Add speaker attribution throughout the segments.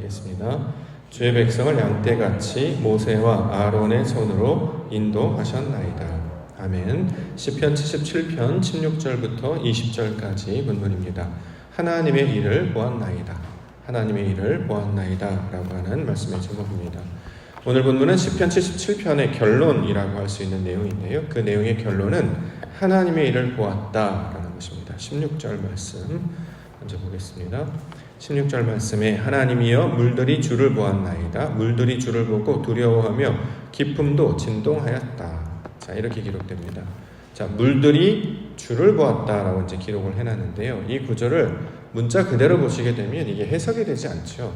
Speaker 1: 하겠습니다. 주의 백성을 양떼같이 모세와 아론의 손으로 인도하셨나이다. 아멘. 시편 77편 16절부터 20절까지 본문입니다. 하나님의 일을 보았나이다. 하나님의 일을 보았나이다 라고 하는 말씀의 제목입니다. 오늘 본문은 시편 77편의 결론이라고 할 수 있는 내용인데요. 그 내용의 결론은 하나님의 일을 보았다라는 것입니다. 16절 말씀 먼저 보겠습니다. 16절 말씀에 하나님이여 물들이 주를 보았나이다. 물들이 주를 보고 두려워하며 기쁨도 진동하였다. 자, 이렇게 기록됩니다. 자, 물들이 주를 보았다라고 이제 기록을 해놨는데요. 이 구절을 문자 그대로 보시게 되면 이게 해석이 되지 않죠.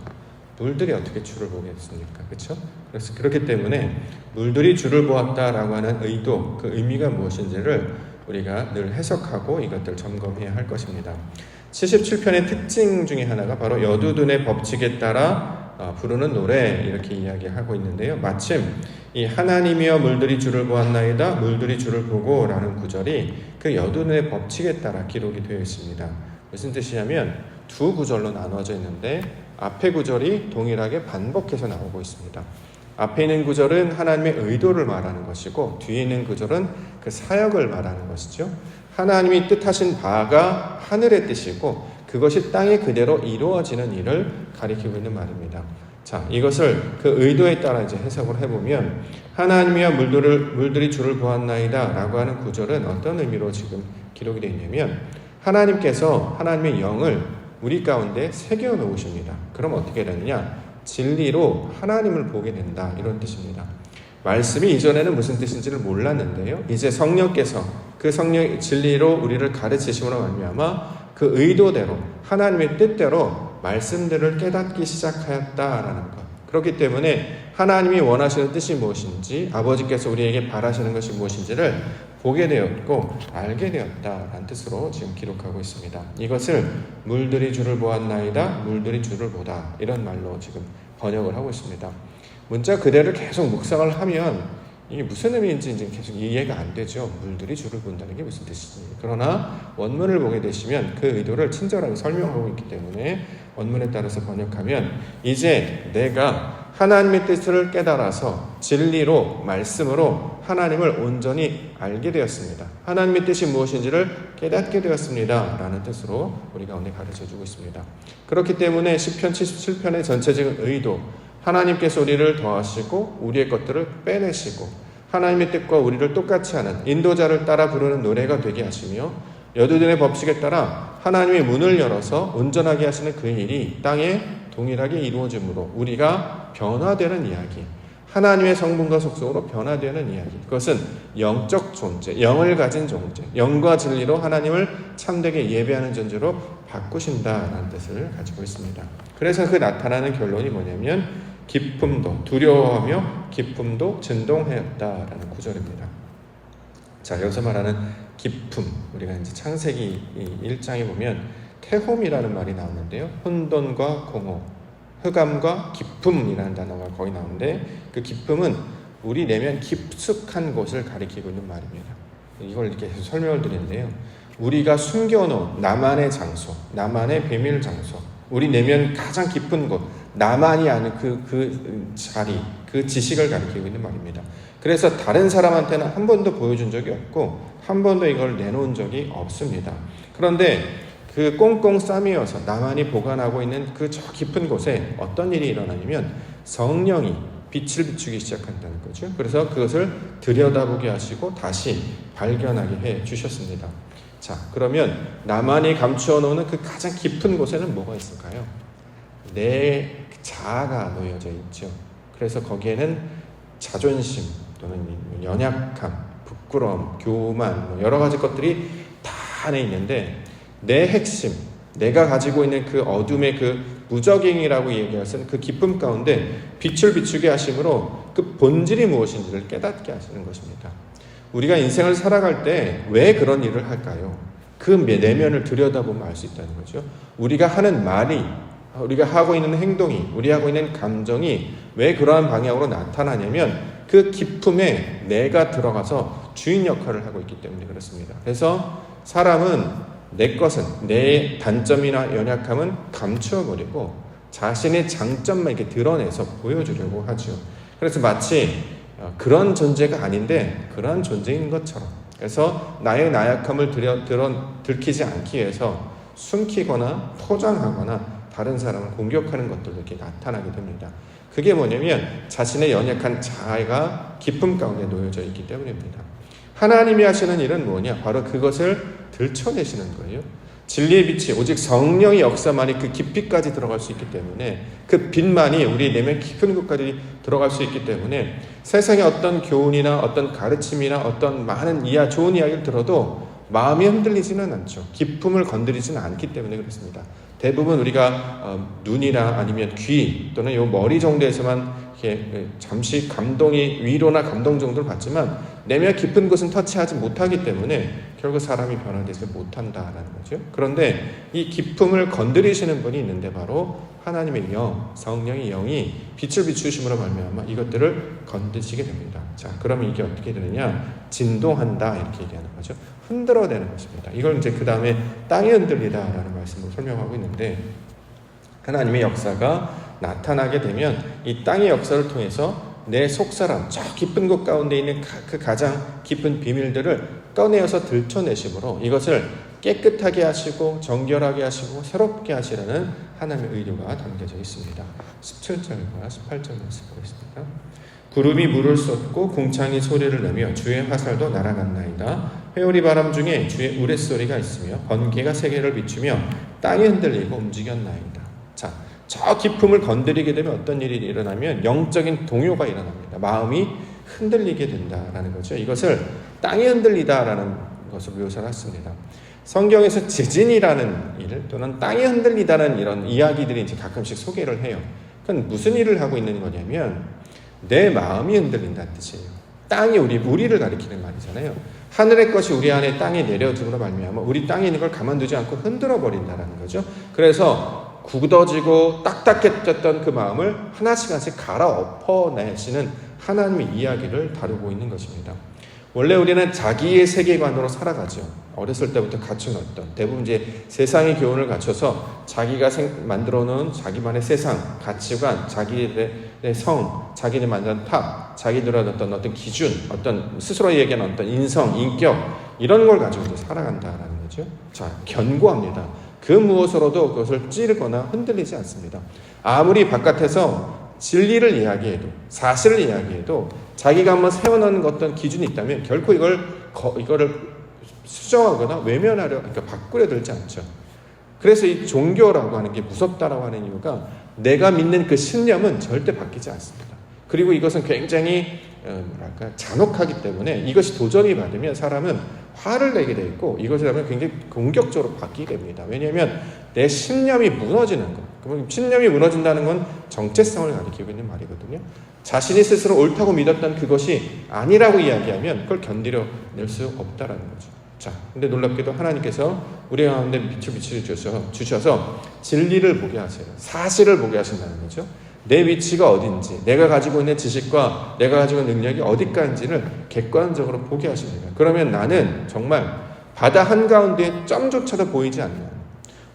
Speaker 1: 물들이 어떻게 주를 보겠습니까? 그렇죠? 그래서 그렇기 때문에 물들이 주를 보았다라고 하는 의도, 그 의미가 무엇인지를 우리가 늘 해석하고 이것들 점검해야 할 것입니다. 77편의 특징 중에 하나가 바로 여두둔의 법칙에 따라 부르는 노래 이렇게 이야기하고 있는데요. 마침 이 하나님이여 물들이 주를 보았나이다 물들이 주를 보고 라는 구절이 그 여두둔의 법칙에 따라 기록이 되어 있습니다. 무슨 뜻이냐면 두 구절로 나눠져 있는데 앞에 구절이 동일하게 반복해서 나오고 있습니다. 앞에 있는 구절은 하나님의 의도를 말하는 것이고 뒤에 있는 구절은 그 사역을 말하는 것이죠. 하나님이 뜻하신 바가 하늘의 뜻이고 그것이 땅에 그대로 이루어지는 일을 가리키고 있는 말입니다. 자, 이것을 그 의도에 따라 이제 해석을 해보면 하나님이여 물들이 주를 보았나이다 라고 하는 구절은 어떤 의미로 지금 기록이 되어 있냐면 하나님께서 하나님의 영을 우리 가운데 새겨 놓으십니다. 그럼 어떻게 되느냐? 진리로 하나님을 보게 된다 이런 뜻입니다. 말씀이 이전에는 무슨 뜻인지를 몰랐는데요. 이제 성령께서 그 성령 진리로 우리를 가르치심으로 말미암아 그 의도대로 하나님의 뜻대로 말씀들을 깨닫기 시작하였다라는 것. 그렇기 때문에 하나님이 원하시는 뜻이 무엇인지 아버지께서 우리에게 바라시는 것이 무엇인지를 보게 되었고 알게 되었다라는 뜻으로 지금 기록하고 있습니다. 이것을 물들이 주를 보았나이다 물들이 주를 보다 이런 말로 지금 번역을 하고 있습니다. 문자 그대로 계속 묵상을 하면 이게 무슨 의미인지 이제 계속 이해가 안 되죠. 물들이 주를 본다는 게 무슨 뜻이지. 그러나 원문을 보게 되시면 그 의도를 친절하게 설명하고 있기 때문에 원문에 따라서 번역하면 이제 내가 하나님의 뜻을 깨달아서 진리로 말씀으로 하나님을 온전히 알게 되었습니다. 하나님의 뜻이 무엇인지를 깨닫게 되었습니다 라는 뜻으로 우리 가운데 가르쳐주고 있습니다. 그렇기 때문에 시편 77편의 전체적인 의도 하나님께서 우리를 더하시고 우리의 것들을 빼내시고 하나님의 뜻과 우리를 똑같이 하는 인도자를 따라 부르는 노래가 되게 하시며 여두둔의 법칙에 따라 하나님의 문을 열어서 온전하게 하시는 그 일이 땅에 동일하게 이루어지므로 우리가 변화되는 이야기 하나님의 성분과 속성으로 변화되는 이야기 그것은 영적 존재, 영을 가진 존재 영과 진리로 하나님을 참되게 예배하는 존재로 바꾸신다라는 뜻을 가지고 있습니다. 그래서 그 나타나는 결론이 뭐냐면 기쁨도 두려워하며 기쁨도 진동하였다라는 구절입니다. 자, 여기서 말하는 기쁨 우리가 이제 창세기 1장에 보면 태홈이라는 말이 나오는데요. 혼돈과 공허, 흑암과 기쁨이라는 단어가 거의 나오는데 그 기쁨은 우리 내면 깊숙한 곳을 가리키고 있는 말입니다. 이걸 이렇게 계속 설명을 드리는데요. 우리가 숨겨놓은 나만의 장소, 나만의 비밀 장소, 우리 내면 가장 깊은 곳, 나만이 아는 그 자리, 그 지식을 가리키고 있는 말입니다. 그래서 다른 사람한테는 한 번도 보여준 적이 없고 한 번도 이걸 내놓은 적이 없습니다. 그런데 그 꽁꽁 싸매어서 나만이 보관하고 있는 그 저 깊은 곳에 어떤 일이 일어나냐면 성령이 빛을 비추기 시작한다는 거죠. 그래서 그것을 들여다보게 하시고 다시 발견하게 해 주셨습니다. 자, 그러면 나만이 감추어 놓는 그 가장 깊은 곳에는 뭐가 있을까요? 내 자아가 놓여져 있죠. 그래서 거기에는 자존심 또는 연약함, 부끄러움, 교만 여러 가지 것들이 다 안에 있는데 내 핵심, 내가 가지고 있는 그 어둠의 그 무적행이라고 얘기할 수 있는 그 기쁨 가운데 빛을 비추게 하심으로 그 본질이 무엇인지를 깨닫게 하시는 것입니다. 우리가 인생을 살아갈 때 왜 그런 일을 할까요? 그 내면을 들여다보면 알 수 있다는 거죠. 우리가 하는 말이, 우리가 하고 있는 행동이, 우리 하고 있는 감정이 왜 그러한 방향으로 나타나냐면 그 기쁨에 내가 들어가서 주인 역할을 하고 있기 때문에 그렇습니다. 그래서 사람은 내 것은 내 단점이나 연약함은 감추어버리고 자신의 장점만 이렇게 드러내서 보여주려고 하죠. 그래서 마치 그런 존재가 아닌데 그런 존재인 것처럼, 그래서 나의 나약함을 들키지 않기 위해서 숨기거나 포장하거나 다른 사람을 공격하는 것들도 이렇게 나타나게 됩니다. 그게 뭐냐면 자신의 연약한 자아가 기쁨 가운데 놓여져 있기 때문입니다. 하나님이 하시는 일은 뭐냐? 바로 그것을 들춰내시는 거예요. 진리의 빛이 오직 성령의 역사만이 그 깊이까지 들어갈 수 있기 때문에, 그 빛만이 우리 내면 깊은 곳까지 들어갈 수 있기 때문에 세상의 어떤 교훈이나 어떤 가르침이나 어떤 많은 좋은 이야기를 들어도 마음이 흔들리지는 않죠. 기쁨을 건드리지는 않기 때문에 그렇습니다. 대부분 우리가 눈이나 아니면 귀 또는 요 머리 정도에서만 이렇게 잠시 위로나 감동 정도를 받지만 내면 깊은 곳은 터치하지 못하기 때문에 결국 사람이 변화되지 못한다라는 거죠. 그런데 이 기쁨을 건드리시는 분이 있는데 바로 하나님의 영, 성령의 영이 빛을 비추심으로 말미암아 이것들을 건드시게 됩니다. 자, 그러면 이게 어떻게 되느냐? 진동한다 이렇게 얘기하는 거죠. 흔들어내는 것입니다. 이걸 이제 그 다음에 땅이 흔들리다라는 말씀으로 설명하고 있는데, 하나님의 역사가 나타나게 되면 이 땅의 역사를 통해서 내 속사람, 저 깊은 곳 가운데 있는 그 가장 깊은 비밀들을 꺼내어서 들춰내심으로 이것을 깨끗하게 하시고 정결하게 하시고 새롭게 하시라는 하나님의 의도가 담겨져 있습니다. 17절과 18절 말씀 보겠습니다. 구름이 물을 쏟고 궁창이 소리를 내며 주의 화살도 날아갔나이다. 회오리 바람 중에 주의 우레소리가 있으며 번개가 세계를 비추며 땅이 흔들리고 움직였나이다. 자, 저 기품을 건드리게 되면 어떤 일이 일어나면 영적인 동요가 일어납니다. 마음이 흔들리게 된다라는 거죠. 이것을 땅이 흔들리다라는 것을 묘사를 했습니다. 성경에서 지진이라는 일 또는 땅이 흔들리다는 이런 이야기들이 이제 가끔씩 소개를 해요. 그건 무슨 일을 하고 있는 거냐면 내 마음이 흔들린다는 뜻이에요. 땅이 우리를 가리키는 말이잖아요. 하늘의 것이 우리 안에 땅에 내려줌으로 말미암아 우리 땅에 있는 걸 가만두지 않고 흔들어 버린다는 거죠. 그래서 굳어지고 딱딱해졌던 그 마음을 하나씩 갈아 엎어내시는 하나님의 이야기를 다루고 있는 것입니다. 원래 우리는 자기의 세계관으로 살아가죠. 어렸을 때부터 갖춰놨던 대부분 이제 세상의 교훈을 갖춰서 자기가 만들어 놓은 자기만의 세상, 가치관, 자기의 성, 자기네 만든 탑, 자기들의 어떤 기준, 어떤 스스로 얘기하는 어떤 인성, 인격 이런 걸 가지고 이제 살아간다라는 거죠. 자, 견고합니다. 그 무엇으로도 그것을 찌르거나 흔들리지 않습니다. 아무리 바깥에서 진리를 이야기해도 사실을 이야기해도 자기가 한번 세워놓은 어떤 기준이 있다면 결코 이거를 수정하거나 외면하려, 그러니까 바꾸려 들지 않죠. 그래서 이 종교라고 하는 게 무섭다라고 하는 이유가 내가 믿는 그 신념은 절대 바뀌지 않습니다. 그리고 이것은 굉장히 잔혹하기 때문에 이것이 도전이 받으면 사람은 화를 내게 돼 있고 이것을 하면 굉장히 공격적으로 바뀌게 됩니다. 왜냐하면 내 신념이 무너지는 것. 그럼 신념이 무너진다는 건 정체성을 가리키고 있는 말이거든요. 자신이 스스로 옳다고 믿었던 그것이 아니라고 이야기하면 그걸 견디려낼 수 없다라는 거죠. 자, 근데 놀랍게도 하나님께서 우리 가운데 빛을 비추셔서 진리를 보게 하세요. 사실을 보게 하신다는 거죠. 내 위치가 어딘지, 내가 가지고 있는 지식과 내가 가지고 있는 능력이 어디까지를 객관적으로 보게 하십니다. 그러면 나는 정말 바다 한가운데 점조차도 보이지 않는,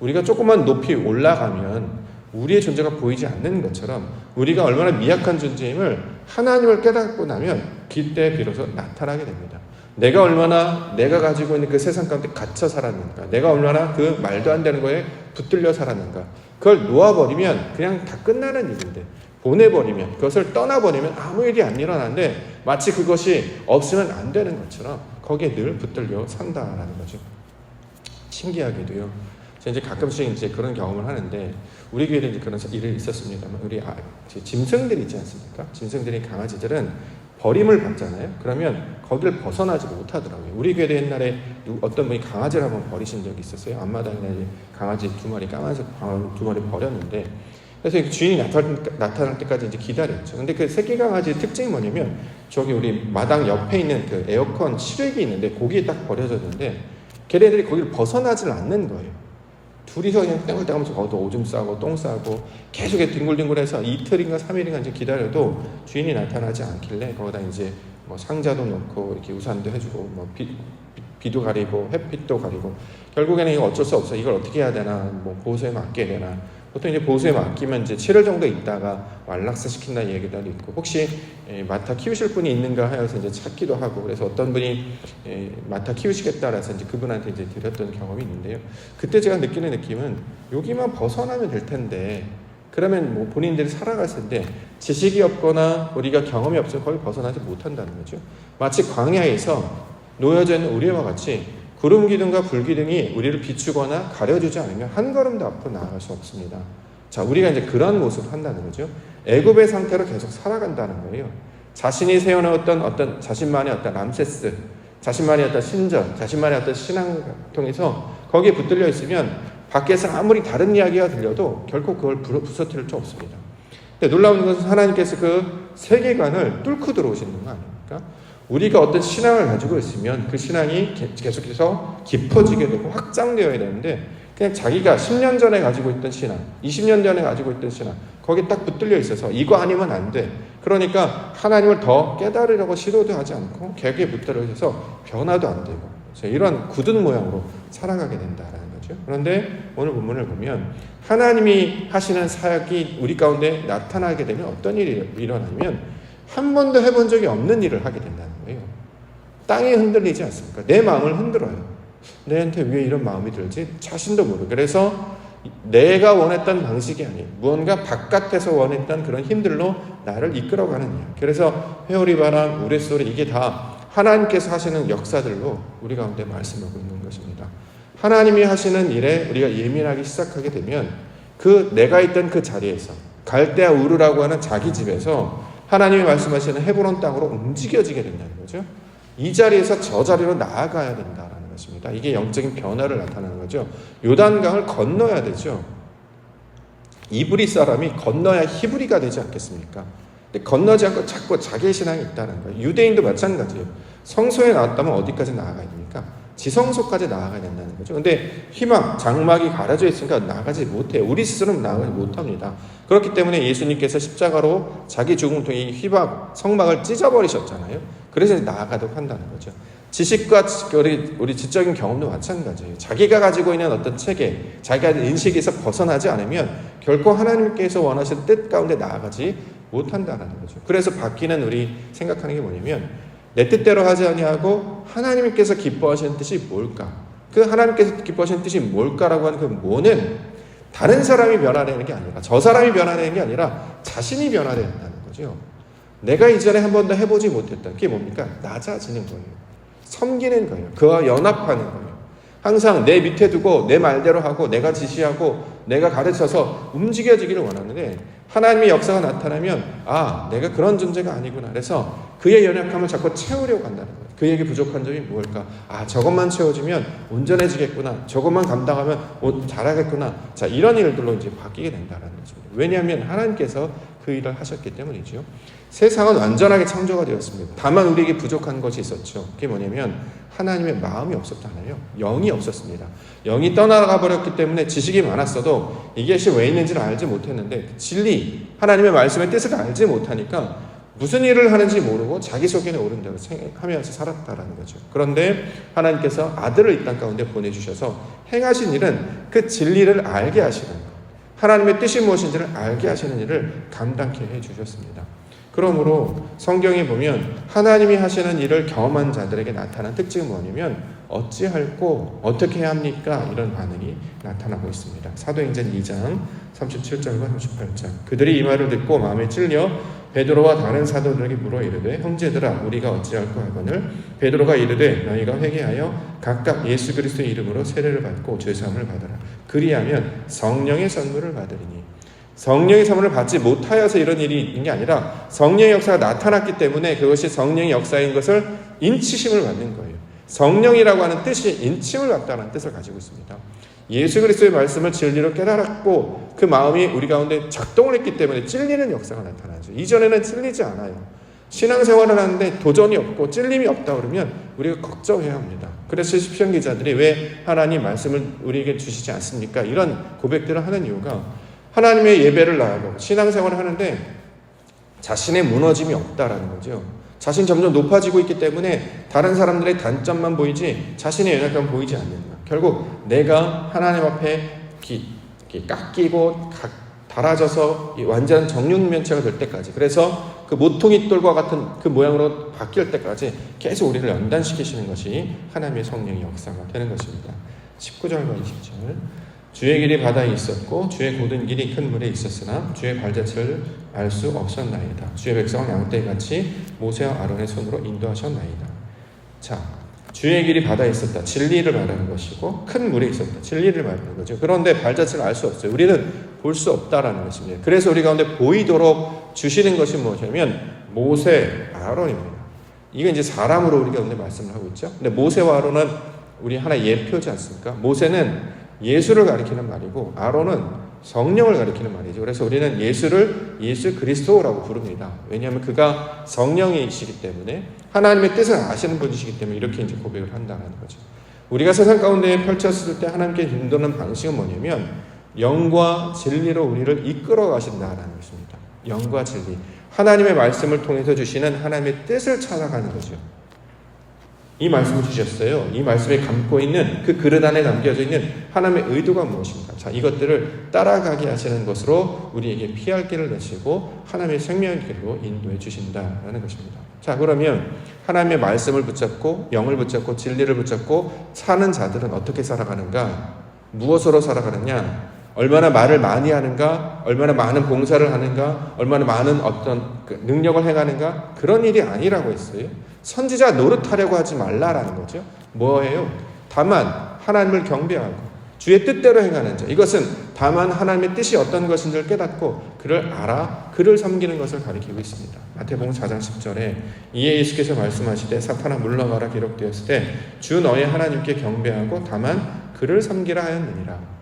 Speaker 1: 우리가 조금만 높이 올라가면 우리의 존재가 보이지 않는 것처럼 우리가 얼마나 미약한 존재임을 하나님을 깨닫고 나면 그때 비로소 나타나게 됩니다. 내가 얼마나 내가 가지고 있는 그 세상 가운데 갇혀 살았는가, 내가 얼마나 그 말도 안 되는 거에 붙들려 살았는가, 그걸 놓아버리면 그냥 다 끝나는 일인데, 보내버리면, 그것을 떠나버리면 아무 일이 안 일어나는데 마치 그것이 없으면 안 되는 것처럼 거기에 늘 붙들려 산다라는 거죠. 신기하게도요, 제가 이제 가끔씩 이제 그런 경험을 하는데, 우리 교회에 이제 그런 일이 있었습니다만, 우리 짐승들이 있지 않습니까? 짐승들이, 강아지들은 버림을 받잖아요. 그러면 거기를 벗어나지 못하더라고요. 우리 교회도 옛날에 어떤 분이 강아지를 한번 버리신 적이 있었어요. 앞마당에 강아지 2마리, 까만색 강아지 2마리 버렸는데, 그래서 주인이 나타날 때까지 이제 기다렸죠. 근데 그 새끼 강아지의 특징이 뭐냐면, 저기 우리 마당 옆에 있는 그 에어컨 실외기 있는데 거기에 딱 버려졌는데 걔네들이 거기를 벗어나질 않는 거예요. 둘이서 그냥 땡글땡하면서 거기서 오줌 싸고 똥 싸고 계속 뒹굴뒹굴해서 이틀인가 3일인가 이제 기다려도 주인이 나타나지 않길래 거기다 이제 뭐 상자도 놓고 이렇게 우산도 해주고 뭐 비도 가리고 햇빛도 가리고, 결국에는 이거 어쩔 수 없어, 이걸 어떻게 해야 되나, 뭐 보호소에 맡겨야 되나, 보통 이제 보수에 맡기면 이제 7월 정도 있다가 완락사 시킨다는 얘기도 있고, 혹시 맡아 키우실 분이 있는가 하여서 이제 찾기도 하고, 그래서 어떤 분이 맡아 키우시겠다라서 이제 그분한테 이제 드렸던 경험이 있는데요. 그때 제가 느끼는 느낌은 여기만 벗어나면 될 텐데, 그러면 뭐 본인들이 살아갔을 때 지식이 없거나 우리가 경험이 없으면 거기 벗어나지 못한다는 거죠. 마치 광야에서 놓여져 있는 우리와 같이 구름 기둥과 불 기둥이 우리를 비추거나 가려주지 않으면 한 걸음도 앞으로 나아갈 수 없습니다. 자, 우리가 이제 그런 모습을 한다는 거죠. 애굽의 상태로 계속 살아간다는 거예요. 자신이 세워놓았던 어떤 자신만의 어떤 람세스, 자신만의 어떤 신전, 자신만의 어떤 신앙을 통해서 거기에 붙들려 있으면 밖에서 아무리 다른 이야기가 들려도 결코 그걸 부서뜨릴 수 없습니다. 근데 놀라운 것은 하나님께서 그 세계관을 뚫고 들어오시는 거 아닙니까? 우리가 어떤 신앙을 가지고 있으면 그 신앙이 계속해서 깊어지게 되고 확장되어야 되는데, 그냥 자기가 10년 전에 가지고 있던 신앙, 20년 전에 가지고 있던 신앙, 거기에 딱 붙들려 있어서 이거 아니면 안 돼. 그러니까 하나님을 더 깨달으려고 시도도 하지 않고 거기에 붙들려 있어서 변화도 안 되고, 이런 굳은 모양으로 살아가게 된다라는 거죠. 그런데 오늘 본문을 보면 하나님이 하시는 사역이 우리 가운데 나타나게 되면 어떤 일이 일어나면 한 번도 해본 적이 없는 일을 하게 된다는 거예요. 땅이 흔들리지 않습니까? 내 마음을 흔들어요. 내한테 왜 이런 마음이 들지? 자신도 모르고. 그래서 내가 원했던 방식이 아닌 무언가 바깥에서 원했던 그런 힘들로 나를 이끌어가는 일. 그래서 회오리 바람, 우레소리, 이게 다 하나님께서 하시는 역사들로 우리 가운데 말씀하고 있는 것입니다. 하나님이 하시는 일에 우리가 예민하기 시작하게 되면 그 내가 있던 그 자리에서 갈대아 우르라고 하는 자기 집에서 하나님이 말씀하시는 헤브론 땅으로 움직여지게 된다는 거죠. 이 자리에서 저 자리로 나아가야 된다는 것입니다. 이게 영적인 변화를 나타내는 거죠. 요단강을 건너야 되죠. 이브리 사람이 건너야 히브리가 되지 않겠습니까? 근데 건너지 않고 자꾸 자기의 신앙이 있다는 거예요. 유대인도 마찬가지예요. 성소에 나왔다면 어디까지 나아가야 됩니까? 지성소까지 나아가야 된다는 거죠. 근데 희망, 장막이 가려져 있으니까 나가지 못해요. 우리 스스로는 나가지 못합니다. 그렇기 때문에 예수님께서 십자가로 자기 죽음을 통해 희망, 성막을 찢어버리셨잖아요. 그래서 나아가도록 한다는 거죠. 지식과 우리 지적인 경험도 마찬가지예요. 자기가 가지고 있는 어떤 체계, 자기가 인식에서 벗어나지 않으면 결코 하나님께서 원하시는 뜻 가운데 나아가지 못한다는 거죠. 그래서 바뀌는 우리 생각하는 게 뭐냐면 내 뜻대로 하지 아니하고 하나님께서 기뻐하시는 뜻이 뭘까? 그 하나님께서 기뻐하시는 뜻이 뭘까라고 하는 그 뭐는 다른 사람이 변화되는 게 아니라, 저 사람이 변화되는 게 아니라 자신이 변화된다는 거죠. 내가 이전에 한 번도 해보지 못했던 게 뭡니까? 낮아지는 거예요. 섬기는 거예요. 그와 연합하는 거예요. 항상 내 밑에 두고 내 말대로 하고 내가 지시하고 내가 가르쳐서 움직여지기를 원하는데, 하나님의 역사가 나타나면 내가 그런 존재가 아니구나. 그래서 그의 연약함을 자꾸 채우려고 한다는 거예요. 그에게 부족한 점이 무엇일까? 저것만 채워주면 온전해지겠구나. 저것만 감당하면 잘하겠구나. 자, 이런 일들로 이제 바뀌게 된다는 거죠. 왜냐하면 하나님께서 그 일을 하셨기 때문이죠. 세상은 완전하게 창조가 되었습니다. 다만 우리에게 부족한 것이 있었죠. 그게 뭐냐면 하나님의 마음이 없었잖아요. 영이 없었습니다. 영이 떠나가 버렸기 때문에 지식이 많았어도 이것이 왜 있는지를 알지 못했는데, 진리, 하나님의 말씀의 뜻을 알지 못하니까 무슨 일을 하는지 모르고 자기 속에는 옳은 대로 생각하면서 살았다라는 거죠. 그런데 하나님께서 아들을 이 땅 가운데 보내주셔서 행하신 일은 그 진리를 알게 하시는 것, 하나님의 뜻이 무엇인지를 알게 하시는 일을 감당케 해주셨습니다. 그러므로 성경에 보면 하나님이 하시는 일을 경험한 자들에게 나타난 특징은 뭐냐면 어찌할꼬 어떻게 해야 합니까? 이런 반응이 나타나고 있습니다. 사도행전 2장 37절과 38절. 그들이 이 말을 듣고 마음에 찔려 베드로와 다른 사도들에게 물어 이르되, 형제들아 우리가 어찌할꼬 하거늘 베드로가 이르되, 너희가 회개하여 각각 예수 그리스도의 이름으로 세례를 받고 죄사함을 받으라. 그리하면 성령의 선물을 받으리니. 성령의 선물을 받지 못하여서 이런 일이 있는 게 아니라 성령의 역사가 나타났기 때문에 그것이 성령의 역사인 것을 인치심을 받는 거예요. 성령이라고 하는 뜻이 인침을 받다는 뜻을 가지고 있습니다. 예수 그리스도의 말씀을 진리로 깨달았고 그 마음이 우리 가운데 작동을 했기 때문에 찔리는 역사가 나타나죠. 이전에는 찔리지 않아요. 신앙생활을 하는데 도전이 없고 찔림이 없다 그러면 우리가 걱정해야 합니다. 그래서 시편 기자들이 왜 하나님 말씀을 우리에게 주시지 않습니까? 이런 고백들을 하는 이유가, 하나님의 예배를 나아가고 신앙생활을 하는데 자신의 무너짐이 없다라는 거죠. 자신이 점점 높아지고 있기 때문에 다른 사람들의 단점만 보이지 자신의 연약함은 보이지 않는다. 결국 내가 하나님 앞에 깎이고 닳아져서 완전한 정육면체가 될 때까지, 그래서 그 모퉁이 돌과 같은 그 모양으로 바뀔 때까지 계속 우리를 연단시키시는 것이 하나님의 성령의 역사가 되는 것입니다. 19절과 20절. 주의 길이 바다에 있었고 주의 곧은 길이 큰 물에 있었으나 주의 발자취를 알 수 없었나이다. 주의 백성을 양떼같이 모세와 아론의 손으로 인도하셨나이다. 자, 주의 길이 바다에 있었다. 진리를 말하는 것이고 큰 물에 있었다. 진리를 말하는 거죠. 그런데 발자취를 알 수 없어요. 우리는 볼 수 없다라는 것입니다. 그래서 우리 가운데 보이도록 주시는 것이 무엇이냐면 모세, 아론입니다. 이건 이제 사람으로 우리 가운데 말씀을 하고 있죠. 근데 모세와 아론은 우리 하나의 예표지 않습니까? 모세는 예수를 가리키는 말이고 아론은 성령을 가리키는 말이죠. 그래서 우리는 예수를 예수 그리스도라고 부릅니다. 왜냐하면 그가 성령이시기 때문에 하나님의 뜻을 아시는 분이시기 때문에 이렇게 이제 고백을 한다는 거죠. 우리가 세상 가운데 펼쳤을 때 하나님께 인도하는 방식은 뭐냐면 영과 진리로 우리를 이끌어 가신다라는 것입니다. 영과 진리. 하나님의 말씀을 통해서 주시는 하나님의 뜻을 찾아가는 거죠. 이 말씀을 주셨어요. 이 말씀에 담고 있는 그 그릇 안에 남겨져 있는 하나님의 의도가 무엇인가. 자, 이것들을 따라가게 하시는 것으로 우리에게 피할 길을 내시고 하나님의 생명의 길로 인도해 주신다라는 것입니다. 자, 그러면 하나님의 말씀을 붙잡고 영을 붙잡고 진리를 붙잡고 사는 자들은 어떻게 살아가는가? 무엇으로 살아가느냐? 얼마나 말을 많이 하는가? 얼마나 많은 봉사를 하는가? 얼마나 많은 어떤 능력을 행하는가? 그런 일이 아니라고 했어요. 선지자 노릇하려고 하지 말라라는 거죠. 뭐예요? 다만 하나님을 경배하고 주의 뜻대로 행하는 자. 이것은 다만 하나님의 뜻이 어떤 것인지를 깨닫고 그를 알아 그를 섬기는 것을 가리키고 있습니다. 마태복음 4장 10절에 이에 예수께서 말씀하시되 사탄아 물러가라 기록되었을 때 주 너의 하나님께 경배하고 다만 그를 섬기라 하였느니라.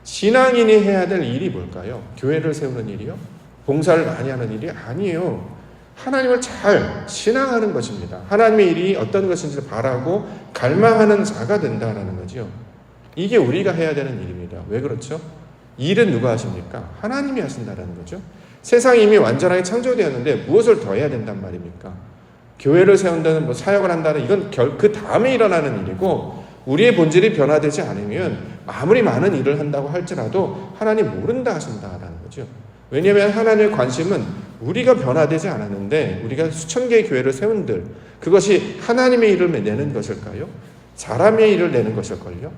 Speaker 1: 신앙인이 해야 될 일이 뭘까요? 교회를 세우는 일이요? 봉사를 많이 하는 일이 아니에요. 하나님을 잘 신앙하는 것입니다. 하나님의 일이 어떤 것인지를 바라고 갈망하는 자가 된다는 거죠. 이게 우리가 해야 되는 일입니다. 왜 그렇죠? 일은 누가 하십니까? 하나님이 하신다는 거죠. 세상이 이미 완전하게 창조되었는데 무엇을 더 해야 된단 말입니까? 교회를 세운다는 사역을 한다는 이건 그 다음에 일어나는 일이고 우리의 본질이 변화되지 않으면 아무리 많은 일을 한다고 할지라도 하나님 모른다 하신다라는 거죠. 왜냐하면 하나님의 관심은 우리가 변화되지 않았는데 우리가 수천 개의 교회를 세운들 그것이 하나님의 일을 내는 것일까요? 사람의 일을 내는 것일걸요?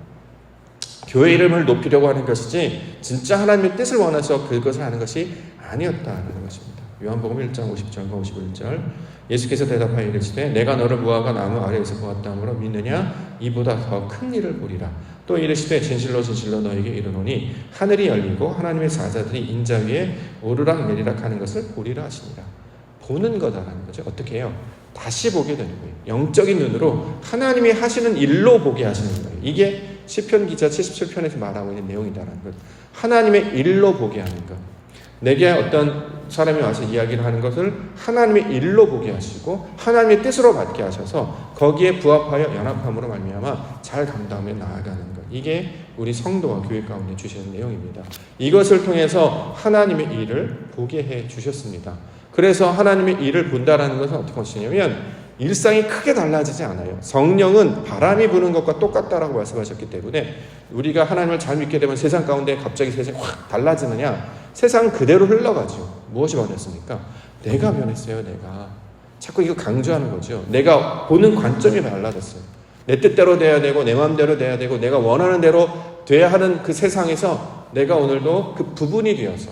Speaker 1: 교회 이름을 높이려고 하는 것이지 진짜 하나님의 뜻을 원해서 그것을 하는 것이 아니었다는 것입니다. 요한복음 1장 50절과 51절 예수께서 대답하여 이르시되 내가 너를 무화과 나무 아래에서 보았다므로 믿느냐? 이보다 더 큰 일을 보리라. 또 이르시되 진실로 진실로 너에게 이르노니 하늘이 열리고 하나님의 사자들이 인자 위에 오르락 내리락 하는 것을 보리라 하시니라. 보는 거다라는 거죠. 어떻게 해요? 다시 보게 되는 거예요. 영적인 눈으로 하나님이 하시는 일로 보게 하시는 거예요. 이게 시편 기자 77편에서 말하고 있는 내용이다라는 것. 하나님의 일로 보게 하는 것. 내게 어떤 사람이 와서 이야기를 하는 것을 하나님의 일로 보게 하시고 하나님의 뜻으로 받게 하셔서 거기에 부합하여 연합함으로 말미암아 잘 감당하며 나아가는 것. 이게 우리 성도와 교회 가운데 주시는 내용입니다. 이것을 통해서 하나님의 일을 보게 해 주셨습니다. 그래서 하나님의 일을 본다라는 것은 어떻게 하시냐면 일상이 크게 달라지지 않아요. 성령은 바람이 부는 것과 똑같다라고 말씀하셨기 때문에 우리가 하나님을 잘 믿게 되면 세상 가운데 갑자기 세상이 확 달라지느냐? 세상 그대로 흘러가죠. 무엇이 변했습니까? 내가 변했어요. 내가. 자꾸 이거 강조하는 거죠. 내가 보는 관점이 달라졌어요. 내 뜻대로 돼야 되고 내 마음대로 돼야 되고 내가 원하는 대로 돼야 하는 그 세상에서 내가 오늘도 그 부분이 되어서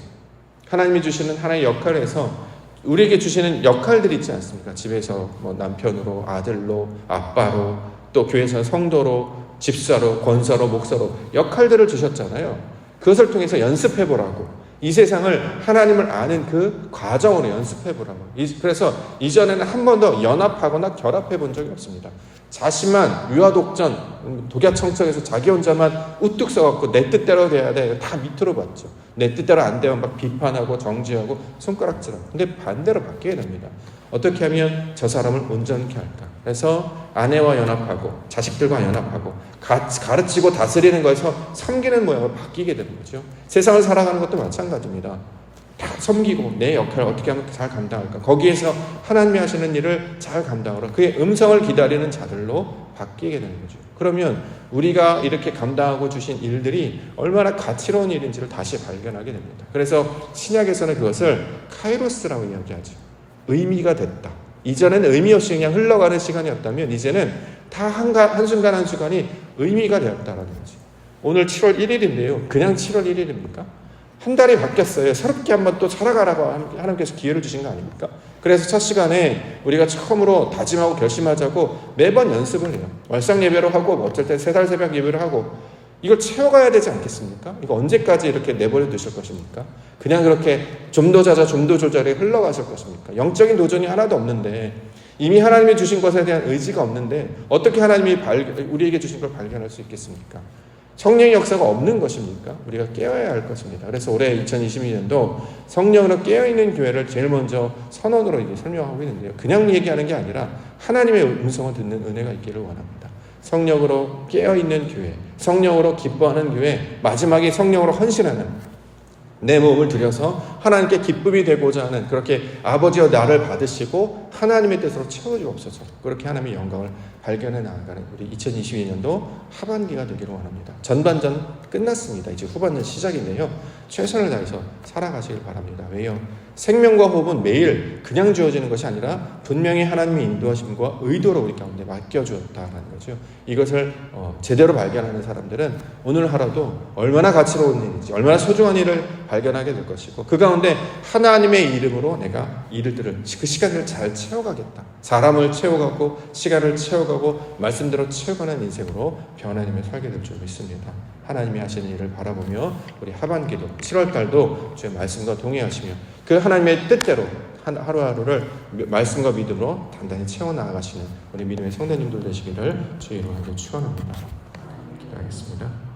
Speaker 1: 하나님이 주시는 하나의 역할을 해서 우리에게 주시는 역할들이 있지 않습니까? 집에서 뭐 남편으로, 아들로, 아빠로, 또 교회에서 성도로, 집사로, 권사로, 목사로 역할들을 주셨잖아요. 그것을 통해서 연습해보라고. 이 세상을 하나님을 아는 그 과정으로 연습해보라고. 그래서 이전에는 한 번도 연합하거나 결합해본 적이 없습니다. 자신만 유아독전, 독야청청에서 자기 혼자만 우뚝 서갖고 내 뜻대로 돼야 돼. 다 밑으로 봤죠. 내 뜻대로 안 되면 막 비판하고 정지하고 손가락질하고. 근데 반대로 바뀌어야 됩니다. 어떻게 하면 저 사람을 온전케 할까? 그래서 아내와 연합하고 자식들과 연합하고 가르치고 다스리는 거에서 섬기는 모양으로 바뀌게 되는 거죠. 세상을 살아가는 것도 마찬가지입니다. 다 섬기고 내 역할을 어떻게 하면 잘 감당할까? 거기에서 하나님이 하시는 일을 잘 감당하라. 그의 음성을 기다리는 자들로 바뀌게 되는 거죠. 그러면 우리가 이렇게 감당하고 주신 일들이 얼마나 가치로운 일인지를 다시 발견하게 됩니다. 그래서 신약에서는 그것을 카이로스라고 이야기하죠. 의미가 됐다. 이전에는 의미 없이 그냥 흘러가는 시간이었다면 이제는 다 한순간 한순간이 의미가 되었다라는 거죠. 오늘 7월 1일인데요. 그냥 7월 1일입니까? 한 달이 바뀌었어요. 새롭게 한번 또 살아가라고 하나님께서 기회를 주신 거 아닙니까? 그래서 첫 시간에 우리가 처음으로 다짐하고 결심하자고 매번 연습을 해요. 월상 예배로 하고 어쩔 때 세달 새벽 예배를 하고 이걸 채워가야 되지 않겠습니까? 이거 언제까지 이렇게 내버려 두실 것입니까? 그냥 그렇게 좀 더 잦아 좀 더 조절해 흘러가실 것입니까? 영적인 도전이 하나도 없는데 이미 하나님이 주신 것에 대한 의지가 없는데 어떻게 하나님이 우리에게 주신 걸 발견할 수 있겠습니까? 성령의 역사가 없는 것입니까? 우리가 깨어야 할 것입니다. 그래서 올해 2022년도 성령으로 깨어있는 교회를 제일 먼저 선언으로 이제 설명하고 있는데요. 그냥 얘기하는 게 아니라 하나님의 음성을 듣는 은혜가 있기를 원합니다. 성령으로 깨어있는 교회, 성령으로 기뻐하는 교회, 마지막에 성령으로 헌신하는 내 몸을 들여서 하나님께 기쁨이 되고자 하는 그렇게 아버지와 나를 받으시고 하나님의 뜻으로 채워주옵소서. 그렇게 하나님의 영광을 발견해 나아가는 우리 2022년도 하반기가 되기를 원합니다. 전반전 끝났습니다. 이제 후반전 시작인데요. 최선을 다해서 살아가시길 바랍니다. 왜요? 생명과 호흡은 매일 그냥 주어지는 것이 아니라 분명히 하나님의 인도하심과 의도로 우리 가운데 맡겨주었다는 거죠. 이것을 제대로 발견하는 사람들은 오늘 하루도 얼마나 가치로운 일인지 얼마나 소중한 일을 발견하게 될 것이고 그 가운데 하나님의 이름으로 내가 일들을 그 시간을 잘 채워가겠다. 사람을 채워가고 시간을 채워가고 말씀대로 채워가는 인생으로 변화님을 살게 될 줄 믿습니다. 하나님이 하시는 일을 바라보며 우리 하반기도 7월달도 주의 말씀과 동의하시며 그 하나님의 뜻대로 하루하루를 말씀과 믿음으로 단단히 채워나가시는 우리 믿음의 성도님들 되시기를 주의 이름으로 축원합니다. 기도하겠습니다.